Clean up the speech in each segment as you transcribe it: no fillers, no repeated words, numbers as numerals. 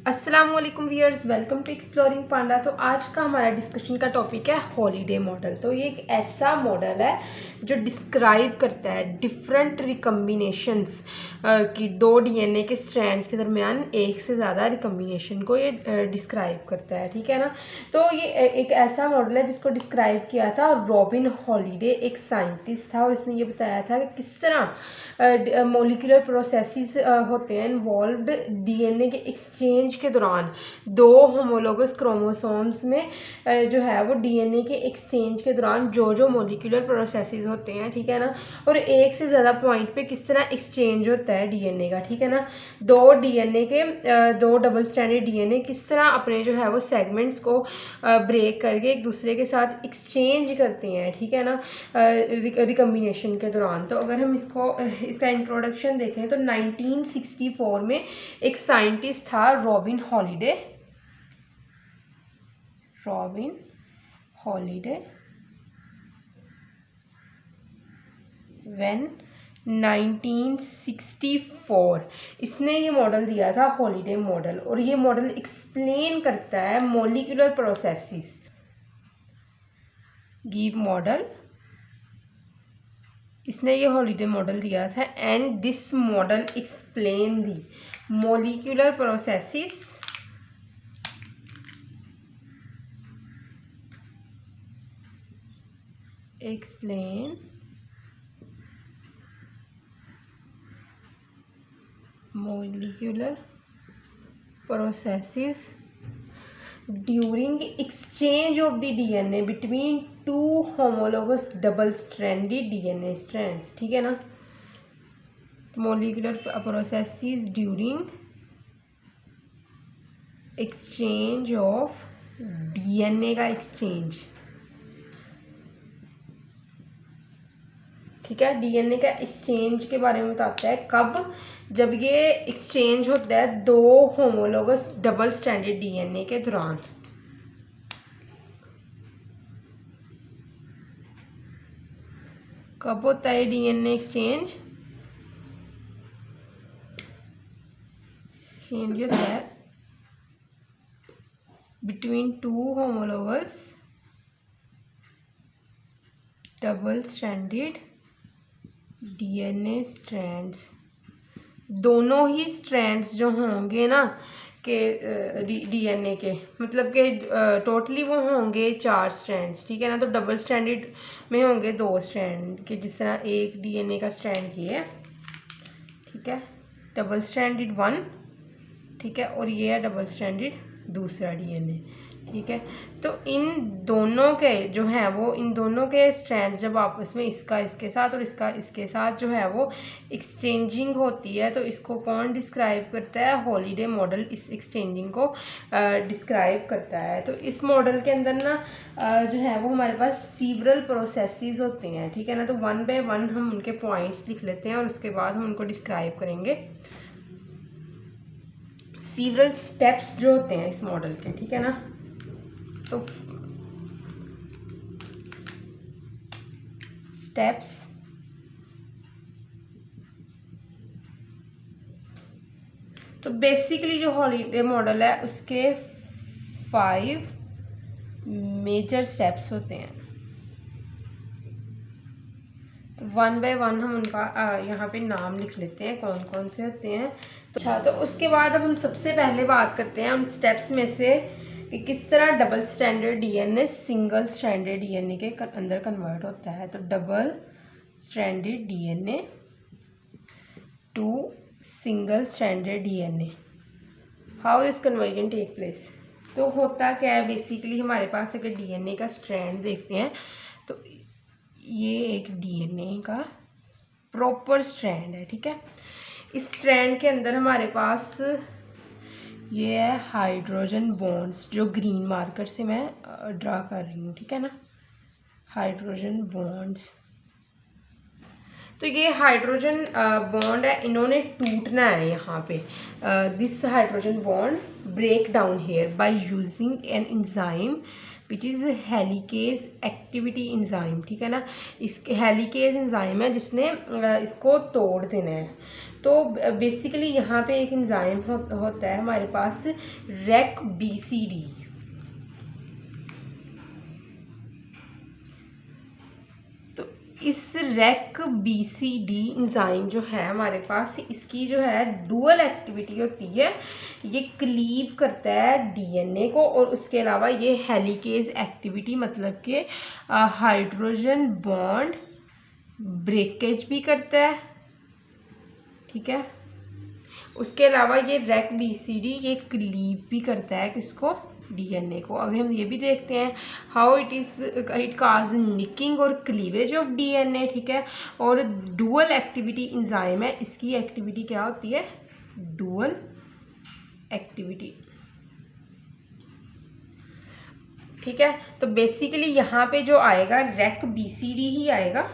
अस्सलाम वालेकुम viewers, welcome to exploring पांडा। तो आज का हमारा डिस्कशन का टॉपिक है हॉलीडे मॉडल। तो ये एक ऐसा मॉडल है जो डिस्क्राइब करता है डिफरेंट रिकम्बिनेशंस की दो डीएनए के स्ट्रैंड्स के दरमियान एक से ज़्यादा रिकम्बिनेशन को ये डिस्क्राइब करता है, ठीक है ना। तो ये एक ऐसा मॉडल है जिसको डिस्क्राइब किया था रॉबिन हॉलीडे, एक साइंटिस्ट था, और इसने ये बताया था कि किस तरह मोलिकुलर प्रोसेसेस होते हैं इन्वॉल्व्ड डीएनए के एक्सचेंज के दौरान दो होमोलोगस क्रोमोसोम्स में जो है वो डीएनए के एक्सचेंज के दौरान जो मोलिकुलर प्रोसेसेस होते हैं, ठीक है ना, और एक से ज़्यादा पॉइंट पे किस तरह एक्सचेंज होता है डीएनए का, ठीक है ना। दो डीएनए के दो डबल स्ट्रैंडेड डीएनए किस तरह अपने जो है वो सेगमेंट्स को ब्रेक करके एक दूसरे के साथ एक्सचेंज करते हैं, ठीक है ना, रिकम्बिनेशन के दौरान। तो अगर हम इसका इंट्रोडक्शन देखें तो 1964 में एक साइंटिस्ट था रॉबिन हॉलीडे व्हेन 1964 इसने ये मॉडल दिया था हॉलीडे मॉडल, और ये मॉडल एक्सप्लेन करता है मोलिकुलर प्रोसेसेस। गिव मॉडल, इसने ये हॉलीडे मॉडल दिया था, and this model explain the molecular processes explain molecular processes during exchange of the DNA between two homologous double stranded DNA strands, ठीक है ना। molecular processes during exchange of DNA का exchange, ठीक है। DNA का exchange के बारे में बताता है कब, जब ये एक्सचेंज होता है दो होमोलोगस डबल स्ट्रैंडेड डीएनए के दौरान। कब होता है डीएनए एक्सचेंज होता है between two homologous double stranded DNA strands. दोनों ही स्ट्रैंड्स जो होंगे ना के डीएनए के, मतलब कि टोटली वो होंगे 4 स्ट्रैंड्स, ठीक है ना। तो डबल स्ट्रैंडेड में होंगे 2 स्ट्रैंड के, जिस तरह एक डीएनए का स्ट्रैंड ये है, ठीक है, डबल स्ट्रैंडेड 1, ठीक है, और ये है डबल स्ट्रैंडेड दूसरा डीएनए, ठीक है। तो इन दोनों के जो है वो, इन दोनों के स्ट्रैंड्स जब आपस में इसका इसके साथ और इसका इसके साथ जो है वो एक्सचेंजिंग होती है, तो इसको कौन डिस्क्राइब करता है? हॉलीडे मॉडल इस एक्सचेंजिंग को डिस्क्राइब करता है। तो इस मॉडल के अंदर ना जो है वो हमारे पास सीवरल प्रोसेसेस होते हैं, ठीक है ना। तो 1 बाय 1 हम उनके पॉइंट्स लिख लेते हैं और उसके बाद हम उनको डिस्क्राइब करेंगे। सीवरल स्टेप्स जो होते हैं इस मॉडल के, ठीक है ना। तो स्टेप्स, तो बेसिकली जो हॉलीडे मॉडल है उसके 5 मेजर स्टेप्स होते हैं। तो 1 बाय 1 हम उनका यहाँ पे नाम लिख लेते हैं कौन कौन से होते हैं। अच्छा, तो उसके बाद अब हम सबसे पहले बात करते हैं उन स्टेप्स में से कि किस तरह double stranded DNA single stranded DNA के अंदर कन्वर्ट होता है। तो double stranded DNA to single stranded DNA, how is conversion take place. तो होता क्या है बेसिकली, हमारे पास अगर डीएनए का स्ट्रैंड देखते हैं तो ये एक डीएनए का प्रॉपर स्ट्रैंड है, ठीक है। इस स्ट्रैंड के अंदर हमारे पास ये है हाइड्रोजन बॉन्ड्स, जो ग्रीन मार्कर से मैं ड्रा कर रही हूँ, ठीक है ना, हाइड्रोजन बॉन्ड्स। तो ये हाइड्रोजन बॉन्ड है, इन्होंने टूटना है यहाँ पे। This hydrogen bond break down here by using an enzyme which is helicase activity enzyme, ठीक है ना। इस हेलिकेज इंजाइम है जिसने इसको तोड़ देना है। तो बेसिकली यहाँ पे एक इंजाइम होता है हमारे पास रेक BCD। इस रेक BCD इंजाइम जो है हमारे पास, इसकी जो है डुअल एक्टिविटी होती है। ये क्लीव करता है DNA को, और उसके अलावा ये हेलिकेज एक्टिविटी मतलब कि हाइड्रोजन बॉन्ड ब्रेकेज भी करता है, ठीक है। उसके अलावा ये रेक BCD ये क्लीव भी करता है किसको, DNA को। अगर हम ये भी देखते हैं हाउ इट काज निकिंग और क्लीवेज ऑफ DNA, ठीक है। और डुअल एक्टिविटी इंजाइम है, इसकी एक्टिविटी क्या होती है, डुअल एक्टिविटी, ठीक है। तो बेसिकली यहाँ पे जो आएगा रेक BCD ही आएगा,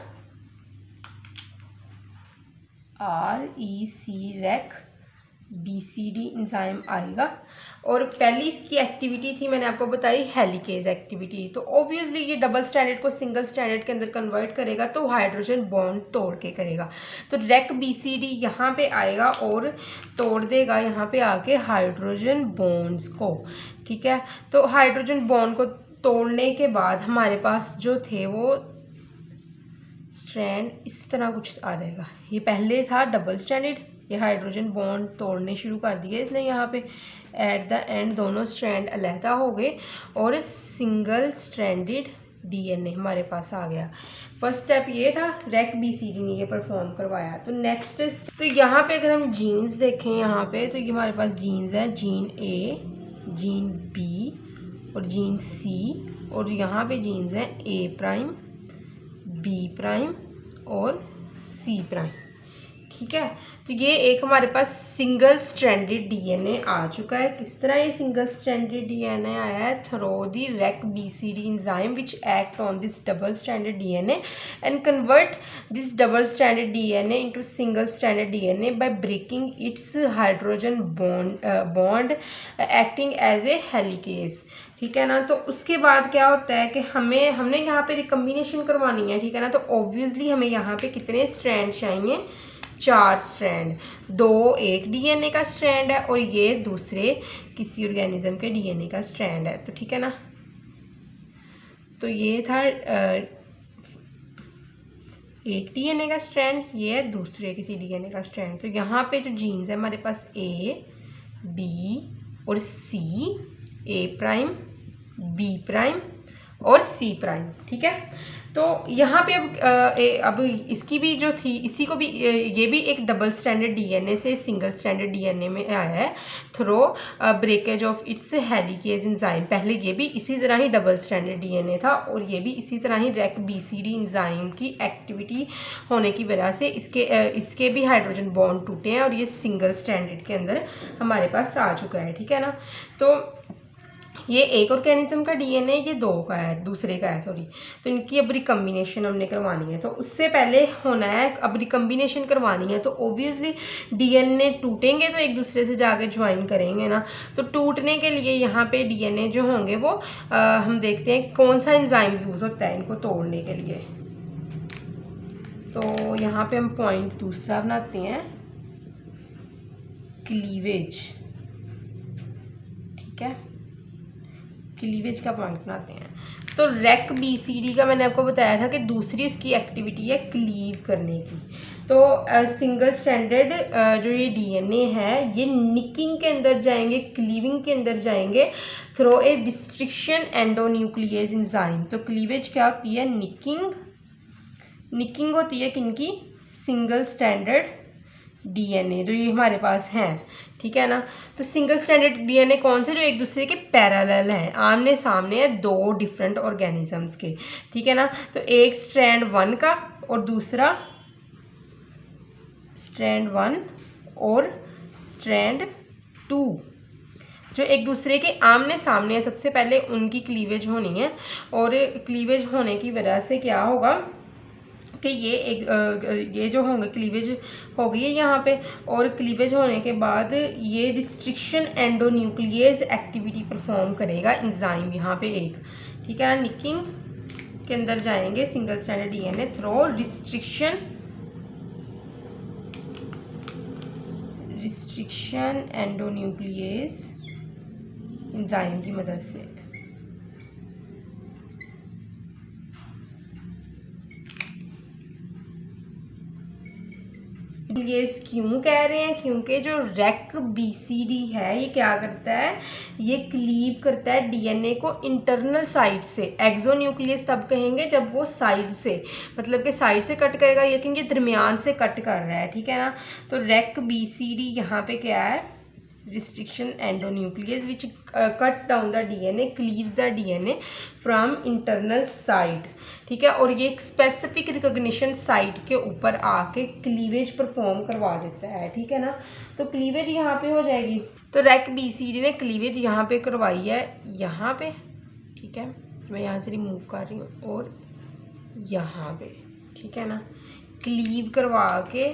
REC रेक BCD इंजाइम आएगा। और पहली इसकी एक्टिविटी थी मैंने आपको बताई हेलिकेज एक्टिविटी। तो ऑब्वियसली ये डबल स्टैंडर्ड को सिंगल स्टैंडर्ड के अंदर कन्वर्ट करेगा, तो हाइड्रोजन बॉन्ड तोड़ के करेगा। तो रेक BCD यहाँ पे आएगा और तोड़ देगा यहाँ पे आके हाइड्रोजन बॉन्ड्स को, ठीक है। तो हाइड्रोजन बॉन्ड को तोड़ने के बाद हमारे पास जो थे वो स्ट्रैंड इस तरह कुछ आ जाएगा। ये पहले था डबल स्टैंडर्ड, ये हाइड्रोजन बॉन्ड तोड़ने शुरू कर दिए इसने यहाँ पे। एट द एंड दोनों स्ट्रैंड अलहदा हो गए और सिंगल स्ट्रैंडेड DNA हमारे पास आ गया। फर्स्ट स्टेप ये था, रेक BCD ने ये परफॉर्म करवाया। तो नेक्स्ट, तो यहाँ पे अगर हम जीन्स देखें यहाँ पे, तो ये हमारे पास जीन्स है, जीन A, जीन B और जीन C, और यहाँ पे जीन्स हैं A', B' और C', ठीक है। तो ये एक हमारे पास सिंगल स्ट्रैंडेड DNA आ चुका है। किस तरह ये सिंगल स्ट्रैंडेड DNA आया है, through the Rec BCD enzyme which act on this double stranded DNA and convert this double stranded DNA into single stranded DNA by breaking its hydrogen bond acting as a helicase, ठीक है ना। तो उसके बाद क्या होता है कि हमने यहाँ पे रिकम्बिनेशन करवानी है, ठीक है ना। तो ऑब्वियसली हमें यहाँ पे कितने स्ट्रैंड चाहिए, 4 स्ट्रैंड। 2 एक DNA का स्ट्रैंड है और ये दूसरे किसी ऑर्गेनिज्म के DNA का स्ट्रैंड है, तो ठीक है ना। तो ये था एक DNA का स्ट्रैंड, ये है दूसरे किसी DNA का स्ट्रैंड। तो यहाँ पे जो जीन्स है हमारे पास A, B और C, A', B' और C', ठीक है। तो यहाँ पे अब इसकी भी जो थी, इसी को भी ये भी एक डबल स्टैंडर्ड DNA से सिंगल स्टैंडर्ड DNA में आया है through breakage of its helicase enzyme. पहले ये भी इसी तरह ही डबल स्टैंडर्ड DNA था और ये भी इसी तरह ही रेक BCD एंजाइम की एक्टिविटी होने की वजह से इसके भी हाइड्रोजन बॉन्ड टूटे हैं और ये सिंगल स्टैंडर्ड के अंदर हमारे पास आ चुका है, ठीक है ना। तो ये एक ऑर्गेनिज्म का DNA, ये दूसरे का है सॉरी। तो इनकी अब रिकम्बिनेशन हमने करवानी है। तो उससे पहले होना है, अब रिकम्बिनेशन करवानी है तो ऑब्वियसली DNA टूटेंगे तो एक दूसरे से जाके ज्वाइन करेंगे ना। तो टूटने के लिए यहाँ पे DNA जो होंगे वो हम देखते हैं कौन सा एंजाइम यूज़ होता है इनको तोड़ने के लिए। तो यहाँ पे हम पॉइंट दूसरा बनाते हैं, क्लीवेज, ठीक है। क्लीवेज का पॉइंट बनाते हैं। तो रेक BCD का मैंने आपको बताया था कि दूसरी इसकी एक्टिविटी है क्लीव करने की। तो सिंगल स्टैंडर्ड जो ये DNA है ये निकिंग के अंदर जाएंगे, क्लीविंग के अंदर जाएंगे थ्रू ए डिस्ट्रिक्शन एंडोन्यूक्लियेज एंजाइम। तो क्लीवेज क्या होती है, निकिंग होती है किनकी, सिंगल स्टैंडर्ड DNA जो ये हमारे पास हैं, ठीक है ना। तो सिंगल स्टैंडर्ड DNA कौन से, जो एक दूसरे के पैरेलल हैं, आमने सामने है 2 डिफरेंट ऑर्गेनिजम्स के, ठीक है ना। तो एक स्ट्रैंड 1 का और दूसरा स्ट्रैंड 1 और स्ट्रैंड 2 जो एक दूसरे के आमने सामने है। सबसे पहले उनकी क्लीवेज होनी है और क्लीवेज होने की वजह से क्या होगा कि ये जो होंगे क्लीवेज होगी यहाँ पे, और क्लीवेज होने के बाद ये रिस्ट्रिक्शन एंडोन्यूक्लियस एक्टिविटी परफॉर्म करेगा एंजाइम यहाँ पे एक, ठीक है ना। निकिंग के अंदर जाएंगे single stranded DNA through restriction endonuclease enzyme की मदद से। ये क्यों कह रहे हैं? क्योंकि जो रेक बीसीडी है ये क्या करता है, ये क्लीव करता है डीएनए को इंटरनल साइड से। एक्सोन्यूक्लियस तब कहेंगे जब वो साइड से, मतलब कि साइड से कट करेगा, लेकिन ये दरमियान से कट कर रहा है, ठीक है ना। तो रेक बीसीडी यहाँ पे क्या है, restriction endonuclease which cut down the DNA, cleaves the DNA from internal side, ठीक है। और ये एक स्पेसिफिक रिकॉग्निशन साइट के ऊपर आके क्लीवेज परफॉर्म करवा देता है, ठीक है ना। तो क्लीवेज यहाँ पे हो जाएगी। तो रेक बीसीडी ने क्लीवेज यहाँ पे करवाई है, यहाँ पे, ठीक है। मैं यहाँ से रिमूव कर रही हूँ और यहाँ पे, ठीक है ना, क्लीव करवा के।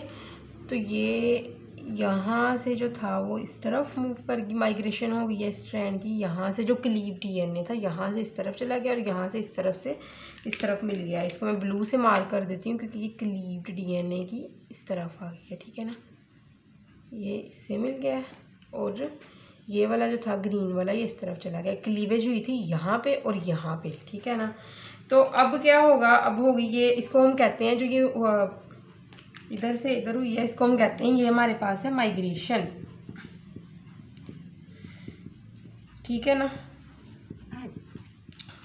तो ये यहाँ से जो था वो इस तरफ मूव कर गई, माइग्रेशन हो गई है स्ट्रैंड की। यहाँ से जो क्लीव डीएनए था यहाँ से इस तरफ चला गया और यहाँ से इस तरफ से इस तरफ मिल गया। इसको मैं ब्लू से मार्क कर देती हूँ क्योंकि ये क्लीव्ड डीएनए की इस तरफ आ गई है, ठीक है ना। ये इससे मिल गया और ये वाला जो था ग्रीन वाला ये इस तरफ चला गया। क्लीवेज हुई थी यहाँ पे और यहाँ पे, ठीक है ना। तो अब क्या होगा, अब होगी ये, इसको हम कहते हैं जो ये इधर से इधर हुई है, इसको हम कहते हैं, ये हमारे पास है माइग्रेशन, ठीक है ना।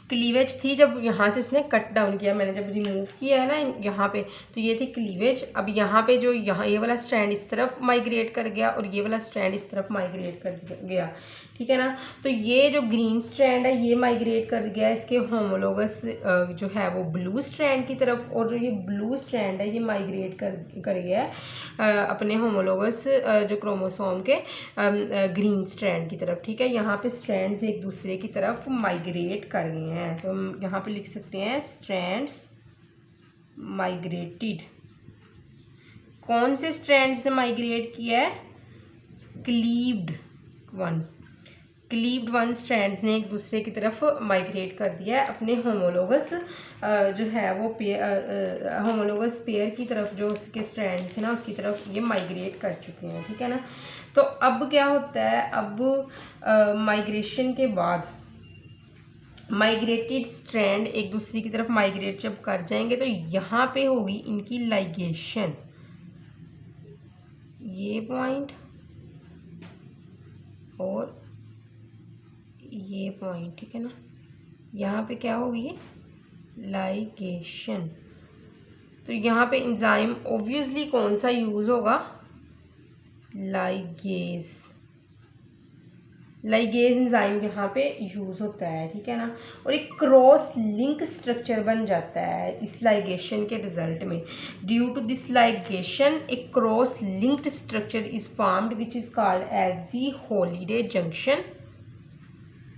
क्लीवेज थी जब यहाँ से उसने कट डाउन किया, मैंने जब रिमूव किया है ना यहाँ पे, तो ये थी क्लीवेज। अब यहाँ पे जो यहाँ ये वाला स्ट्रैंड इस तरफ माइग्रेट कर गया और ये वाला स्ट्रैंड इस तरफ माइग्रेट कर गया, ठीक है ना। तो ये जो ग्रीन स्ट्रैंड है ये माइग्रेट कर गया इसके होमोलोगस जो है वो ब्लू स्ट्रैंड की तरफ, और जो ये ब्लू स्ट्रैंड है ये माइग्रेट कर गया है अपने होमोलोगस जो क्रोमोसोम के ग्रीन स्ट्रैंड की तरफ, ठीक है। यहाँ पे स्ट्रैंड्स एक दूसरे की तरफ माइग्रेट कर गए हैं, तो हम यहाँ पे लिख सकते हैं स्ट्रैंड्स माइग्रेटेड। कौन से स्ट्रैंड्स ने माइग्रेट किया है? क्लीव्ड वन स्ट्रैंड्स ने एक दूसरे की तरफ माइग्रेट कर दिया है अपने होमोलोगस जो है वो होमोलोगस पेयर की तरफ, जो उसके स्ट्रैंड थे ना उसकी तरफ ये माइग्रेट कर चुके हैं, ठीक है ना। तो अब क्या होता है, अब माइग्रेशन के बाद माइग्रेटेड स्ट्रैंड एक दूसरे की तरफ माइग्रेट जब कर जाएंगे तो यहाँ पे होगी इनकी लाइगेशन, ये पॉइंट और ये पॉइंट, ठीक है ना। यहाँ पे क्या होगी, लाइगेशन। तो यहाँ पे एंजाइम ऑब्वियसली कौन सा यूज़ होगा, लाइगेज एंजाइम यहाँ पे यूज़ होता है, ठीक है ना। और एक क्रॉस लिंक स्ट्रक्चर बन जाता है इस लाइगेशन के रिजल्ट में। Due to this ligation a cross linked structure is formed which is called as the Holliday junction.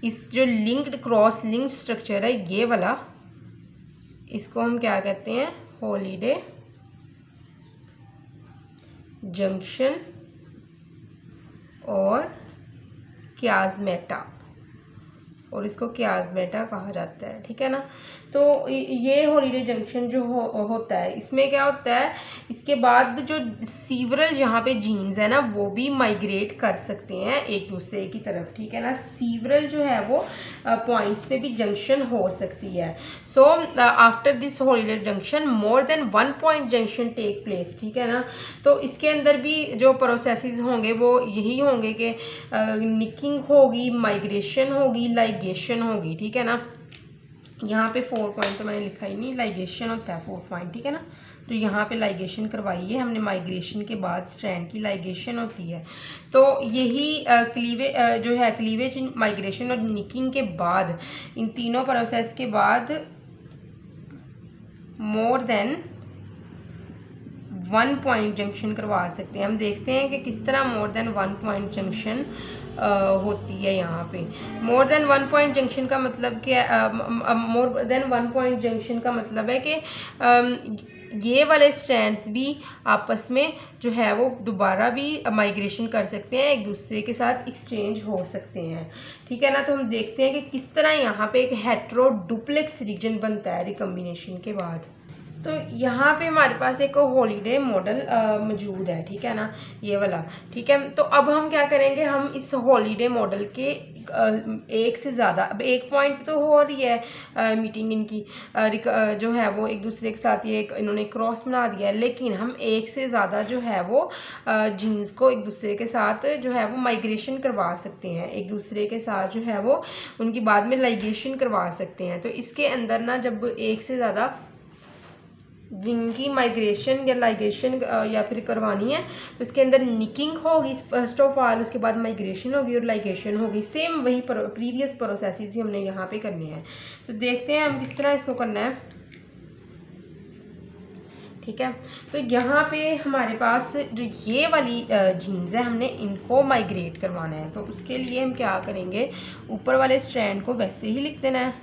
इस जो लिंक्ड क्रॉस लिंक्ड स्ट्रक्चर है ये वाला, इसको हम क्या कहते हैं, हॉलीडे जंक्शन और क्याज़मेटा, और इसको क्याज़मेटा कहा जाता है, ठीक है ना। तो ये हॉलीडे जंक्शन जो होता है इसमें क्या होता है, इसके बाद जो सीवरल यहाँ पे जीन्स है ना वो भी माइग्रेट कर सकते हैं एक दूसरे की तरफ, ठीक है ना। सीवरल जो है वो पॉइंट्स पे भी जंक्शन हो सकती है। So after this Holliday junction more than one point junction take place, ठीक है ना। तो इसके अंदर भी जो प्रोसेसेस होंगे वो यही होंगे कि निकिंग होगी, माइग्रेशन होगी, लाइगेशन होगी, ठीक है ना। यहाँ पे 4 पॉइंट तो मैंने लिखा ही नहीं, लाइगेशन होता है 4 पॉइंट, ठीक है ना। तो यहाँ पे लाइगेशन करवाई है हमने, माइग्रेशन के बाद स्ट्रैंड की लाइगेशन होती है। तो यही जो है क्लीवेज, माइग्रेशन और निकिंग के बाद, इन तीनों प्रोसेस के बाद मोर देन 1 पॉइंट जंक्शन करवा सकते हैं। हम देखते हैं कि किस तरह मोर देन 1 पॉइंट जंक्शन होती है यहाँ पे। मोर देन 1 पॉइंट जंक्शन का मतलब क्या, मोर देन 1 पॉइंट जंक्शन का मतलब है कि ये वाले स्ट्रैंड्स भी आपस में जो है वो दोबारा भी माइग्रेशन कर सकते हैं, एक दूसरे के साथ एक्सचेंज हो सकते हैं। ठीक है ना। तो हम देखते हैं कि किस तरह यहाँ पे एक हेट्रो डुप्लेक्स रीजन बनता है रिकम्बिनेशन के बाद। तो यहाँ पे हमारे पास एक हॉलीडे मॉडल मौजूद है। ठीक है ना, ये वाला। ठीक है, तो अब हम क्या करेंगे, हम इस हॉलीडे मॉडल के एक से ज़्यादा, अब एक पॉइंट तो हो रही है मीटिंग इनकी जो है वो एक दूसरे के साथ ये इन्होंने क्रॉस बना दिया है, लेकिन हम एक से ज़्यादा जो है वो जीन्स को एक दूसरे के साथ जो है वो माइग्रेशन करवा सकते हैं, एक दूसरे के साथ जो है वो उनकी बाद में लाइगेशन करवा सकते हैं। तो इसके अंदर ना जब एक से ज़्यादा जिनकी माइग्रेशन या लाइगेशन या फिर करवानी है तो इसके अंदर निकिंग होगी फर्स्ट ऑफ ऑल, उसके बाद माइग्रेशन होगी और लाइगेशन होगी। सेम वही प्रीवियस प्रोसेसेस ही हमने यहाँ पे करने हैं। तो देखते हैं हम किस तरह इसको करना है। ठीक है, तो यहाँ पे हमारे पास जो ये वाली जीन्स है हमने इनको माइग्रेट करवाना है। तो उसके लिए हम क्या करेंगे, ऊपर वाले स्ट्रैंड को वैसे ही लिख देना है,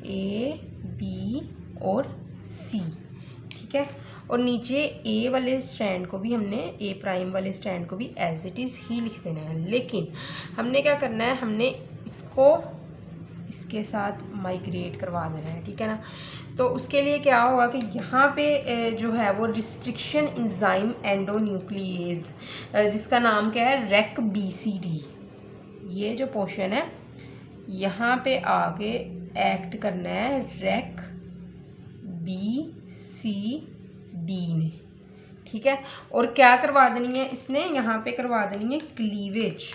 ए बी और सी। ठीक है, और नीचे ए वाले स्ट्रैंड को भी हमने, ए प्राइम वाले स्ट्रैंड को भी एज इट इज़ ही लिख देना है। लेकिन हमने क्या करना है, हमने इसको इसके साथ माइग्रेट करवा देना है। ठीक है ना। तो उसके लिए क्या होगा कि यहाँ पे जो है वो रिस्ट्रिक्शन एंजाइम एंडोन्यूक्लिएज, जिसका नाम क्या है, रेक BCD, ये जो पोर्शन है यहाँ पे आगे एक्ट करना है रेक BCD ने। ठीक है, और क्या करवा देनी है इसने, यहाँ पे करवा देनी है क्लीवेज।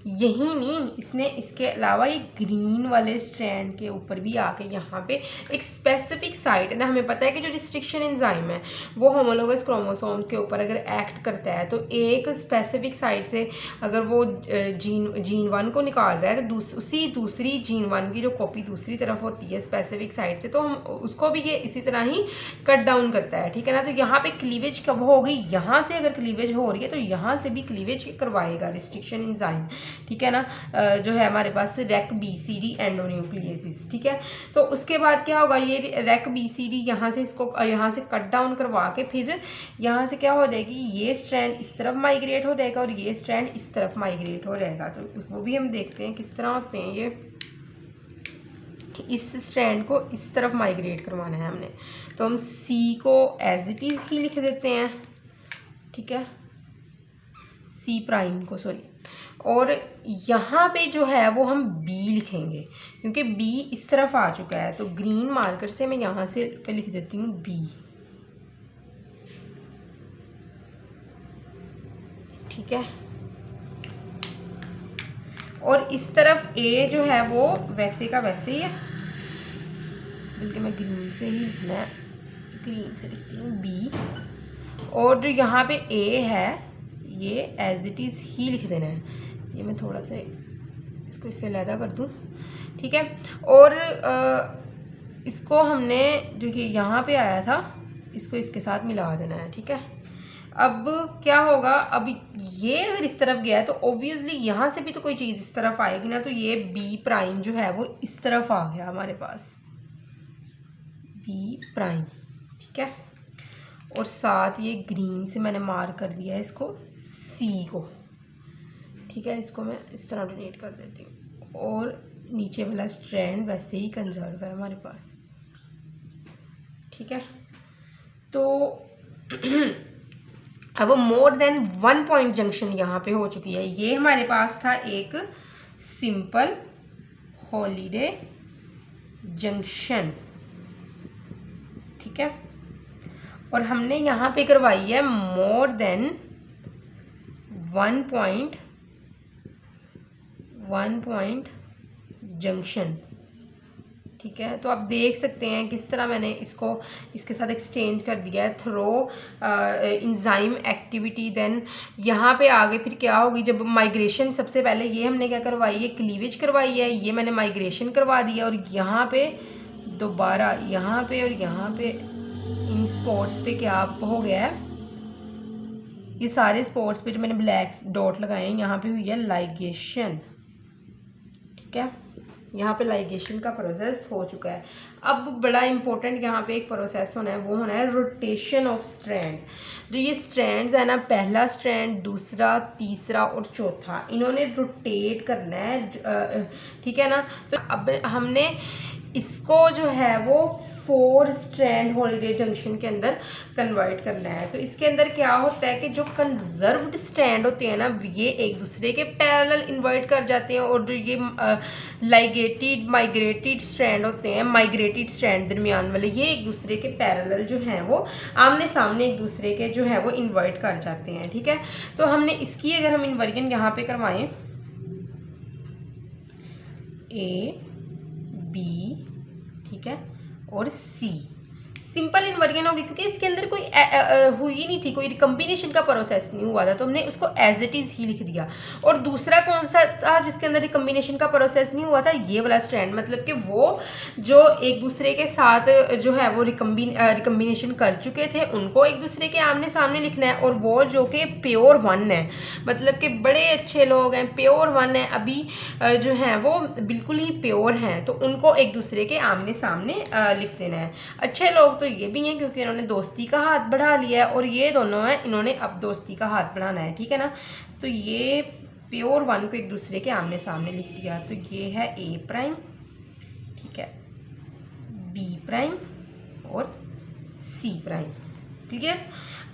यही नहीं, इसने इसके अलावा ये ग्रीन वाले स्ट्रैंड के ऊपर भी आके यहाँ पे एक स्पेसिफिक साइट है ना, हमें पता है कि जो रिस्ट्रिक्शन एंजाइम है वो होमोलोगस क्रोमोसोम्स के ऊपर अगर एक्ट करता है तो एक स्पेसिफिक साइट से अगर वो जीन 1 को निकाल रहा है तो उसी दूसरी जीन 1 की जो कॉपी दूसरी तरफ होती है स्पेसिफिक साइट से, तो हम उसको भी ये इसी तरह ही कट डाउन करता है। ठीक है ना। तो यहाँ पे क्लीवेज कब होगी, यहाँ से अगर क्लीवेज हो रही है तो यहाँ से भी क्लीवेज करवाएगा रिस्ट्रिक्शन एंजाइम। ठीक है ना, जो है हमारे पास रेक BCD एंडोन्यूक्लिएसिस। ठीक है, तो उसके बाद क्या होगा, ये रेक BCD यहाँ से इसको यहाँ से कट डाउन करवा के फिर यहाँ से क्या हो जाएगी, ये स्ट्रैंड इस तरफ माइग्रेट हो जाएगा और ये स्ट्रैंड इस तरफ माइग्रेट हो जाएगा। तो वो भी हम देखते हैं किस तरह होते हैं ये। इस स्ट्रैंड को इस तरफ माइग्रेट करवाना है हमने, तो हम C को एज इट इज़ ही लिख देते हैं। ठीक है, C प्राइम को, सॉरी, और यहाँ पे जो है वो हम B लिखेंगे क्योंकि B इस तरफ आ चुका है। तो ग्रीन मार्कर से मैं यहाँ से पे लिख देती हूँ B। ठीक है, और इस तरफ A जो है वो वैसे का वैसे ही है, बल्कि मैं ग्रीन से ही लिखना है, ग्रीन से लिखती हूँ B। और जो यहाँ पे A है ये एज इट इज़ ही लिख देना है। ये मैं थोड़ा सा इसको इससे अलग कर दूँ। ठीक है, और इसको हमने जो कि यहाँ पे आया था इसको इसके साथ मिला देना है। ठीक है, अब क्या होगा, अब ये अगर इस तरफ गया है तो ऑब्वियसली यहाँ से भी तो कोई चीज़ इस तरफ आएगी ना, तो ये B प्राइम जो है वो इस तरफ आ गया हमारे पास, B प्राइम। ठीक है, और साथ ये ग्रीन से मैंने मार्क कर दिया है इसको C को। ठीक है, इसको मैं इस तरह डोनेट कर देती हूँ और नीचे वाला स्ट्रैंड वैसे ही कंजर्व है हमारे पास। ठीक है, तो अब मोर देन 1 पॉइंट जंक्शन यहाँ पे हो चुकी है। ये हमारे पास था एक सिंपल हॉलीडे जंक्शन। ठीक है, और हमने यहाँ पे करवाई है मोर देन 1 पॉइंट जंक्शन। ठीक है, तो आप देख सकते हैं किस तरह मैंने इसको इसके साथ एक्सचेंज कर दिया है थ्रो इंजाइम एक्टिविटी। देन यहाँ पे आगे फिर क्या होगी, जब माइग्रेशन, सबसे पहले ये हमने क्या करवाई है, क्लीवेज करवाई है, ये मैंने माइग्रेशन करवा दिया, और यहाँ पे दोबारा यहाँ पे और यहाँ पे इन स्पॉट्स पे क्या हो गया है, ये सारे स्पॉट्स पे जो मैंने ब्लैक डॉट लगाए हैं यहाँ पे हुई है लाइगेशन। ठीक है, यहाँ पे लाइगेशन का प्रोसेस हो चुका है। अब बड़ा इंपॉर्टेंट यहाँ पे एक प्रोसेस होना है, वो होना है रोटेशन ऑफ स्ट्रैंड। जो ये स्ट्रैंड्स है ना, पहला स्ट्रैंड, दूसरा, तीसरा और चौथा, इन्होंने रोटेट करना है, ठीक है ना। तो अब हमने इसको जो है वो 4 स्ट्रैंड हॉलीडे जंक्शन के अंदर कन्वर्ट करना है। तो इसके अंदर क्या होता है कि जो कंजर्व्ड स्ट्रैंड होते हैं ना, ये एक दूसरे के पैरेलल इन्वर्ट कर जाते हैं, और जो ये लाइगेटेड माइग्रेटेड स्ट्रैंड होते हैं, माइग्रेटेड स्ट्रैंड दरमियान वाले, ये एक दूसरे के पैरेलल जो हैं वो आमने सामने एक दूसरे के जो है वो इन्वर्ट कर जाते हैं, ठीक है। तो हमने इसकी अगर हम इन्वर्जन यहाँ पे करवाएं, ए बी, ठीक है, और सी, सिंपल इन्वर्जन होगी, क्योंकि इसके अंदर कोई हुई नहीं थी, कोई रिकम्बिनेशन का प्रोसेस नहीं हुआ था, तो हमने उसको एज इट इज़ ही लिख दिया। और दूसरा कौन सा था जिसके अंदर रिकम्बिनेशन का प्रोसेस नहीं हुआ था? ये वाला स्ट्रैंड, मतलब कि वो जो एक दूसरे के साथ जो है वो रिकम्बिनेशन कर चुके थे, उनको एक दूसरे के आमने सामने लिखना है, और वो जो कि प्योर वन है, मतलब कि बड़े अच्छे लोग हैं, प्योर वन है, अभी जो हैं वो बिल्कुल ही प्योर हैं, तो उनको एक दूसरे के आमने सामने लिख देना है। अच्छे लोग तो ये भी हैं क्योंकि इन्होंने दोस्ती का हाथ बढ़ा लिया है, और ये दोनों हैं, इन्होंने अब दोस्ती का हाथ बढ़ाना है, ठीक है ना। तो ये प्योर वन को एक दूसरे के आमने सामने लिख दिया। तो ये है ए प्राइम, ठीक है, बी प्राइम और सी प्राइम, क्लियर।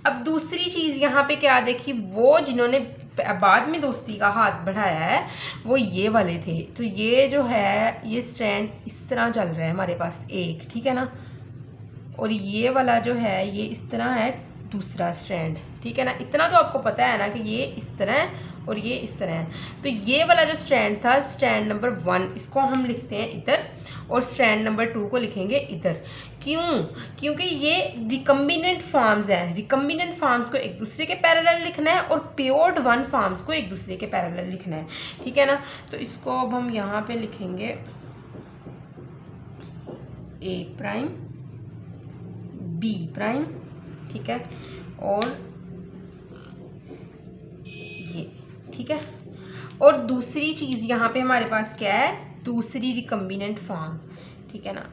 अब दूसरी चीज़ यहाँ पे क्या देखी, वो जिन्होंने बाद में दोस्ती का हाथ बढ़ाया है वो ये वाले थे। तो ये जो है ये स्ट्रैंड इस तरह चल रहा है हमारे पास एक, ठीक है ना, और ये वाला जो है ये इस तरह है दूसरा स्ट्रैंड, ठीक है ना। इतना तो आपको पता है ना कि ये इस तरह है और ये इस तरह है। तो ये वाला जो स्ट्रैंड था, स्ट्रैंड नंबर 1, इसको हम लिखते हैं इधर, और स्ट्रैंड नंबर 2 को लिखेंगे इधर। क्यों? क्योंकि ये रिकम्बिनेंट फॉर्म्स हैं, रिकम्बिनेंट फॉर्म्स को एक दूसरे के पैरेलल लिखना है, और प्योर्ड वन फॉर्म्स को एक दूसरे के पैरेलल लिखना है, ठीक है ना। तो इसको अब हम यहाँ पे लिखेंगे ए प्राइम, बी प्राइम, ठीक है, और ये, ठीक है। और दूसरी चीज़ यहाँ पे हमारे पास क्या है, दूसरी रिकम्बिनेंट फॉर्म, ठीक है ना।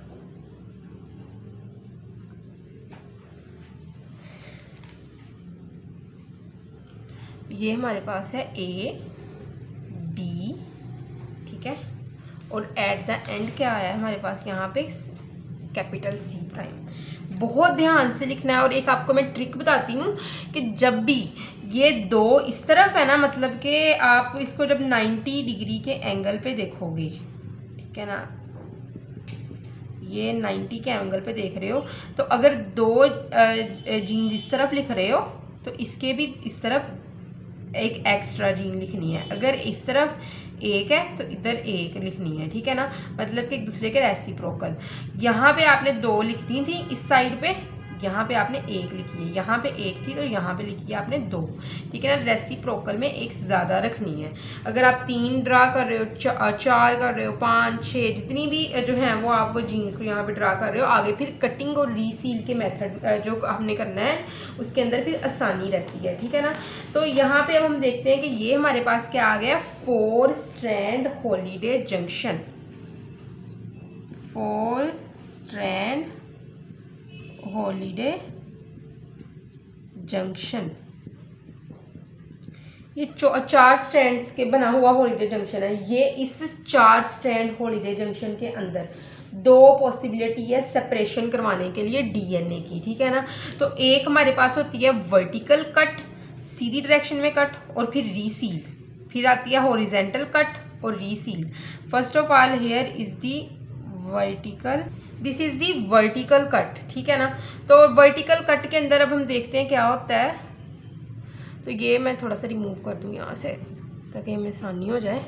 ये हमारे पास है ए बी, ठीक है, और एट द एंड क्या आया हमारे पास यहाँ पे कैपिटल सी प्राइम। बहुत ध्यान से लिखना है। और एक आपको मैं ट्रिक बताती हूँ कि जब भी ये दो इस तरफ है ना, मतलब कि आप इसको जब 90 डिग्री के एंगल पे देखोगे, ठीक है ना, ये 90 के एंगल पे देख रहे हो, तो अगर दो जीन्स इस तरफ लिख रहे हो तो इसके भी इस तरफ एक एक्स्ट्रा जीन लिखनी है। अगर इस तरफ एक है तो इधर एक लिखनी है, ठीक है ना, मतलब कि एक दूसरे के रेसिप्रोकल। यहाँ पे आपने 2 लिखनी थी इस साइड पे, यहाँ पे आपने 1 लिखी है, यहाँ पे 1 थी तो यहाँ पे लिखी है आपने 2, ठीक है ना। रेसिप्रोकल में एक ज़्यादा रखनी है। अगर आप 3 ड्रा कर रहे हो, 4 कर रहे हो, 5, 6, जितनी भी जो है वो आप जीन्स को यहाँ पे ड्रा कर रहे हो, आगे फिर कटिंग और रीसील के मेथड जो हमने करना है उसके अंदर फिर आसानी रहती है, ठीक है ना। तो यहाँ पे अब हम देखते हैं कि ये हमारे पास क्या आ गया, 4 strand holiday junction, 4 strand holiday junction. ये 4 स्ट्रैंड्स के बना हुआ हॉलीडे जंक्शन है। ये इस 4 स्ट्रैंड हॉलीडे जंक्शन के अंदर 2 पॉसिबिलिटी है सेपरेशन करवाने के लिए डीएनए की, ठीक है ना। तो एक हमारे पास होती है वर्टिकल कट, सीधी डायरेक्शन में कट, और फिर रीसील, फिर आती है हॉरिजेंटल कट और reseal. First of all here is the vertical, this is the vertical cut, ठीक है ना। तो वर्टिकल कट के अंदर अब हम देखते हैं क्या होता है। तो ये मैं थोड़ा सा रिमूव कर दूँ यहाँ से ताकि हमें आसानी हो जाए।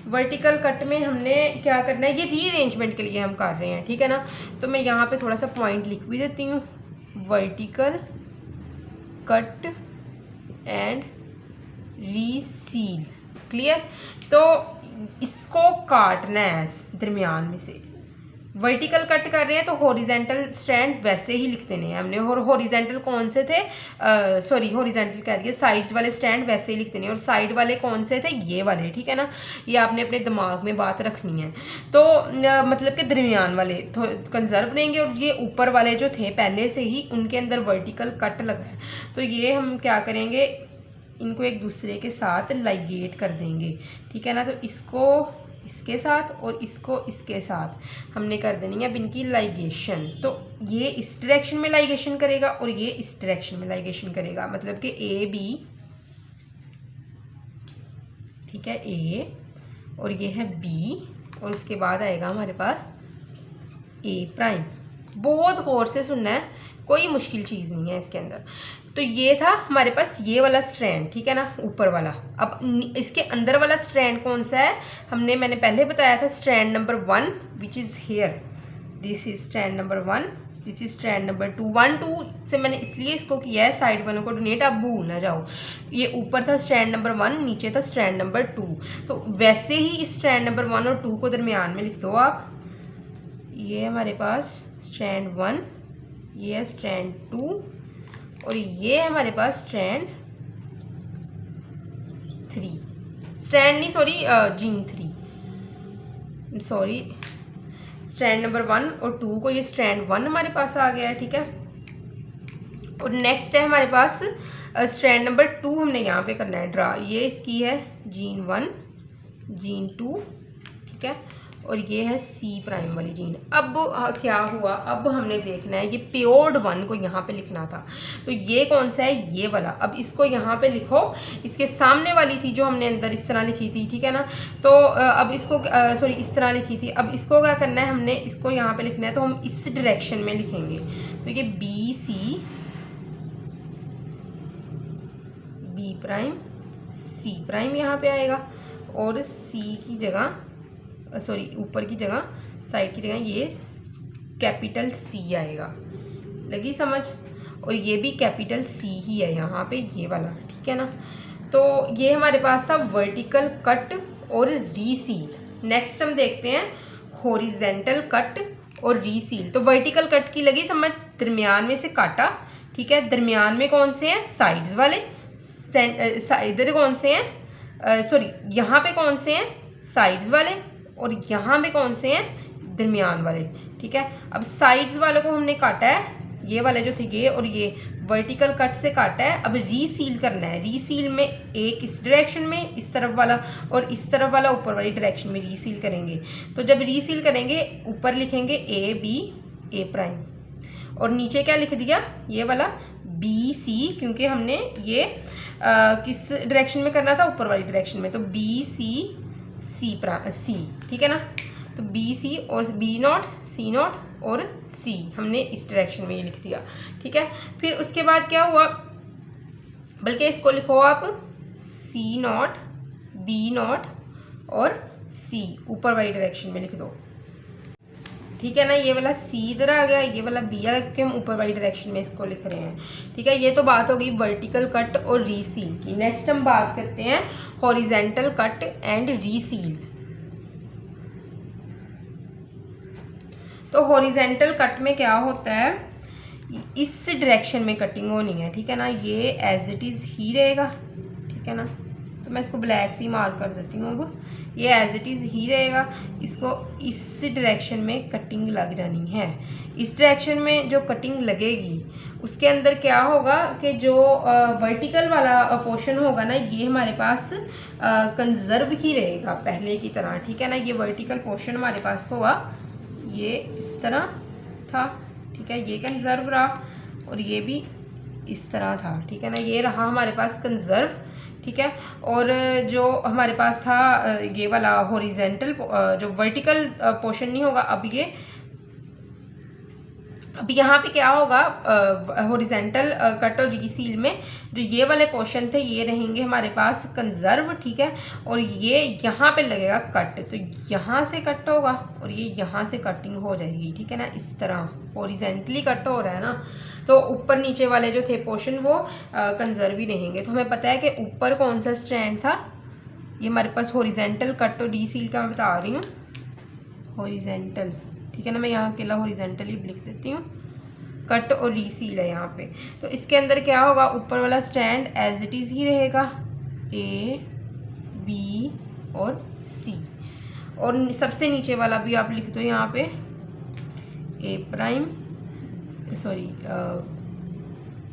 वर्टिकल कट में हमने क्या करना है, ये रीअरेंजमेंट के लिए हम कर रहे हैं, ठीक है ना। तो मैं यहाँ पे थोड़ा सा पॉइंट लिख भी देती हूँ, वर्टिकल कट एंड रीसील, क्लियर। तो इसको काटना है दरमियान में से, वर्टिकल कट कर रहे हैं तो हॉरिजेंटल स्ट्रैंड वैसे ही लिख देने हैं हमने। और हॉरिजेंटल कौन से थे, सॉरी हॉरिजेंटल कह रही है, साइड्स वाले स्ट्रैंड वैसे ही लिख देने हैं। और साइड वाले कौन से थे, ये वाले, ठीक है ना। ये आपने अपने दिमाग में बात रखनी है। तो मतलब कि दरमियान वाले तो कंजर्व लेंगे, और ये ऊपर वाले जो थे पहले से ही उनके अंदर वर्टिकल कट लगा है, तो ये हम क्या करेंगे, इनको एक दूसरे के साथ लाइगेट कर देंगे, ठीक है ना। तो इसको इसके साथ और इसको इसके साथ हमने कर देनी है अब इनकी लाइगेशन। तो ये इस डायरेक्शन में लाइगेशन करेगा और ये इस डायरेक्शन में लाइगेशन करेगा, मतलब कि ए बी, ठीक है, ए, और ये है बी, और उसके बाद आएगा हमारे पास ए प्राइम। बहुत गौर से सुनना है, कोई मुश्किल चीज़ नहीं है इसके अंदर। तो ये था हमारे पास ये वाला स्ट्रैंड, ठीक है ना, ऊपर वाला। अब इसके अंदर वाला स्ट्रैंड कौन सा है, मैंने पहले बताया था strand number 1 which is here, this is strand number 1, this is strand number 2। 1 2 से मैंने इसलिए इसको किया है साइड वालों को डोनेट, आप भूल ना जाओ। ये ऊपर था स्ट्रैंड नंबर 1, नीचे था स्ट्रैंड नंबर 2। तो वैसे ही इस स्ट्रैंड नंबर 1 और 2 को दरमियान में लिख दो आप। ये हमारे पास स्ट्रैंड 1, ये है स्ट्रैंड 2, और ये है हमारे पास स्ट्रैंड 3, स्ट्रैंड नहीं sorry gene 3, sorry strand number 1 और 2 को ये स्ट्रैंड 1 हमारे पास आ गया है, ठीक है। और नेक्स्ट है हमारे पास स्ट्रैंड नंबर 2, हमने यहाँ पे करना है ड्रा। ये इसकी है जीन 1, जीन 2, ठीक है, और ये है सी प्राइम वाली जीन। अब क्या हुआ, अब हमने देखना है ये प्योर्ड 1 को यहाँ पे लिखना था, तो ये कौन सा है, ये वाला। अब इसको यहाँ पे लिखो, इसके सामने वाली थी जो हमने अंदर इस तरह लिखी थी, ठीक है ना। तो अब इसको सॉरी इस तरह लिखी थी, अब इसको क्या करना है, हमने इसको यहाँ पे लिखना है, तो हम इस डायरेक्शन में लिखेंगे। तो ये B C, B prime, C prime यहाँ पे आएगा, और सी की जगह सॉरी ऊपर की जगह, साइड की जगह ये कैपिटल सी आएगा, लगी समझ। और ये भी कैपिटल सी ही है यहाँ पे, ये वाला, ठीक है ना। तो ये हमारे पास था वर्टिकल कट और रीसील। नेक्स्ट हम देखते हैं हॉरिजेंटल कट और रीसील। तो वर्टिकल कट की लगी समझ, दरमियान में से काटा, ठीक है। दरमियान में कौन से हैं, साइड्स वाले, इधर कौन से हैं, सॉरी यहाँ पे कौन से हैं, साइड्स वाले, और यहाँ पे कौन से हैं, दरमियान वाले, ठीक है। अब साइड्स वालों को हमने काटा है, ये वाले जो थे ये, और ये वर्टिकल कट से काटा है। अब रीसील करना है, रीसील में एक इस डायरेक्शन में इस तरफ वाला, और इस तरफ वाला ऊपर वाली डायरेक्शन में रीसील करेंगे। तो जब रीसील करेंगे ऊपर लिखेंगे ए बी, ए प्राइम, और नीचे क्या लिख दिया, ये वाला बी सी, क्योंकि हमने ये किस डायरेक्शन में करना था, ऊपर वाली डायरेक्शन में। तो बी सी, सी, ठीक है ना। तो बी सी और बी नॉट, सी नॉट और सी हमने इस डायरेक्शन में ये लिख दिया, ठीक है। फिर उसके बाद क्या हुआ, बल्कि इसको लिखो आप सी नॉट, बी नॉट और सी ऊपर वाली डायरेक्शन में लिख दो, ठीक है ना। ये वाला सी इधर आ गया, ये वाला बी आ गया, क्योंकि हम ऊपर वाली डायरेक्शन में इसको लिख रहे हैं, ठीक है। ये तो बात हो गई वर्टिकल कट और रीसील की। नेक्स्ट हम बात करते हैं हॉरिजेंटल कट एंड रीसील। तो हॉरिजेंटल कट में क्या होता है, इस डायरेक्शन में कटिंग होनी है, ठीक है ना। ये एज इट इज़ ही रहेगा, ठीक है ना। तो मैं इसको ब्लैक से मार्क कर देती हूँ। अब ये एज इट इज़ ही रहेगा, इसको इस डायरेक्शन में कटिंग लग जानी है। इस डायरेक्शन में जो कटिंग लगेगी उसके अंदर क्या होगा कि जो वर्टिकल वाला पोर्शन होगा ना, ये हमारे पास कंजर्व ही रहेगा पहले की तरह, ठीक है ना। ये वर्टिकल पोर्शन हमारे पास होगा, ये इस तरह था, ठीक है, ये कंजर्व रहा, और ये भी इस तरह था, ठीक है ना। ये रहा हमारे पास कंजर्व, ठीक है। और जो हमारे पास था ये वाला हॉरिजेंटल, जो वर्टिकल पोर्शन नहीं होगा, अब यहाँ पे क्या होगा, हॉरिजेंटल कट और रीसील में जो ये वाले पोर्शन थे ये रहेंगे हमारे पास कंजर्व, ठीक है। और ये यहाँ पे लगेगा कट, तो यहाँ से कट होगा और ये यहाँ से कटिंग हो जाएगी, ठीक है ना। इस तरह हॉरिजेंटली कट हो रहा है ना, तो ऊपर नीचे वाले जो थे पोर्शन वो कंजर्व ही रहेंगे। तो हमें पता है कि ऊपर कौन सा स्ट्रैंड था, ये हमारे पास हॉरिजेंटल कट और रीसील का मैं बता रही हूँ, हॉरिजेंटल ठीक है ना। मैं यहाँ अकेला हॉरिजॉन्टली लिख देती हूँ, कट और रीसील है यहाँ पे। तो इसके अंदर क्या होगा, ऊपर वाला स्ट्रैंड एज इट इज़ ही रहेगा, ए बी और सी, और सबसे नीचे वाला भी आप लिख दो यहाँ पे ए प्राइम, सॉरी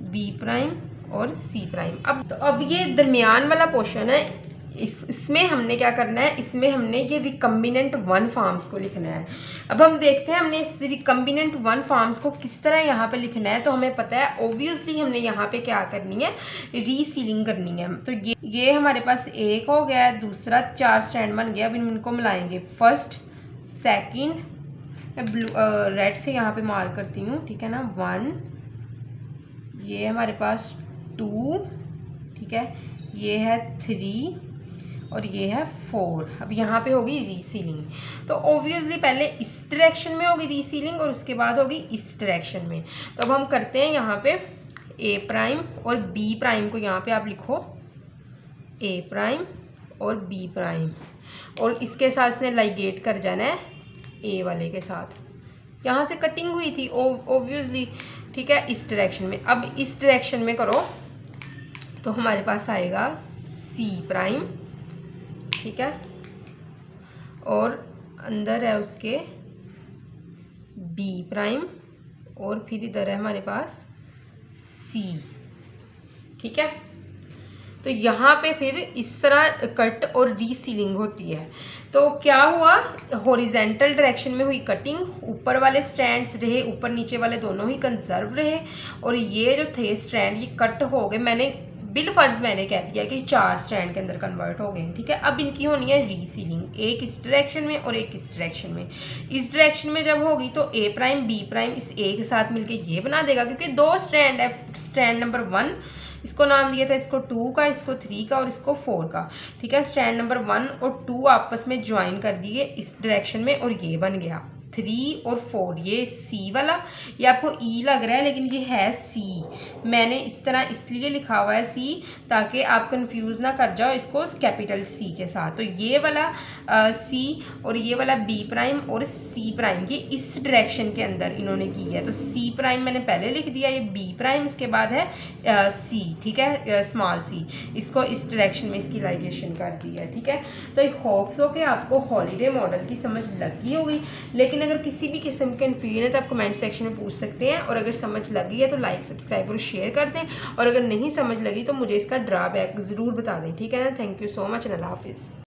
बी प्राइम और सी प्राइम। अब ये दरमियान वाला पोर्शन है, इसमें हमने क्या करना है, इसमें हमने ये रिकम्बिनेंट वन फॉर्म्स को लिखना है। अब हम देखते हैं हमने इस रिकम्बिनेंट वन फॉर्म्स को किस तरह यहाँ पे लिखना है। तो हमें पता है ऑब्वियसली हमने यहाँ पे क्या करनी है, रीसीलिंग करनी है। तो ये हमारे पास एक हो गया है, दूसरा 4 स्ट्रैंड बन गया। अब इनको मिलाएंगे, फर्स्ट सेकंड, ब्लू रेड से यहाँ पे मार्क करती हूँ, ठीक है ना, 1, ये हमारे पास 2, ठीक है, ये है 3 और ये है 4। अब यहाँ पे होगी रीसीलिंग। तो ऑब्वियसली पहले इस डायरेक्शन में होगी रीसीलिंग और उसके बाद होगी इस डायरेक्शन में। तो अब हम करते हैं यहाँ पे ए प्राइम और बी प्राइम को यहाँ पे आप लिखो ए प्राइम और बी प्राइम, और इसके साथ इसने लाइगेट कर जाना है ए वाले के साथ। यहाँ से कटिंग हुई थी ऑब्वियसली, ठीक है, इस डायरेक्शन में। अब इस डायरेक्शन में करो तो हमारे पास आएगा सी प्राइम, ठीक है, और अंदर है उसके बी प्राइम, और फिर इधर है हमारे पास सी, ठीक है। तो यहाँ पे फिर इस तरह कट और रीसीलिंग होती है। तो क्या हुआ, हॉरिजेंटल डायरेक्शन में हुई कटिंग, ऊपर वाले स्ट्रैंड्स रहे, ऊपर नीचे वाले दोनों ही कंजर्व रहे, और ये जो थे स्ट्रैंड ये कट हो गए। मैंने बिलफर्ज मैंने कह दिया कि 4 स्ट्रैंड के अंदर कन्वर्ट हो गए, ठीक है। अब इनकी होनी है रीसीलिंग, एक इस डायरेक्शन में और एक इस डायरेक्शन में। इस डायरेक्शन में जब होगी तो ए प्राइम बी प्राइम इस ए के साथ मिलके ये बना देगा, क्योंकि 2 स्ट्रैंड है। स्ट्रैंड नंबर 1 इसको नाम दिया था, इसको 2 का, इसको 3 का और इसको 4 का, ठीक है। स्ट्रैंड नंबर 1 और 2 आपस में ज्वाइन कर दिए इस डायरेक्शन में और ये बन गया 3 और 4। ये सी वाला, ये आपको ई लग रहा है लेकिन ये है सी। मैंने इस तरह इसलिए लिखा हुआ है सी ताकि आप कंफ्यूज ना कर जाओ इसको कैपिटल सी के साथ। तो ये वाला सी और ये वाला बी प्राइम और सी प्राइम ये इस डायरेक्शन के अंदर इन्होंने की है। तो सी प्राइम मैंने पहले लिख दिया, ये बी प्राइम, इसके बाद है सी, ठीक है, स्मॉल सी। इसको इस डायरेक्शन में इसकी लाइगेशन कर दी है, ठीक है। तो आई होप सो कि आपको हॉलीडे मॉडल की समझ लगी होगी। लेकिन अगर किसी भी किस्म के कन्फ्यूजन है तो आप कमेंट सेक्शन में पूछ सकते हैं, और अगर समझ लगी है तो लाइक सब्सक्राइब और शेयर कर दें, और अगर नहीं समझ लगी तो मुझे इसका ड्रॉबैक ज़रूर बता दें, ठीक है ना। थैंक यू सो मच, अल्लाह हाफिज़।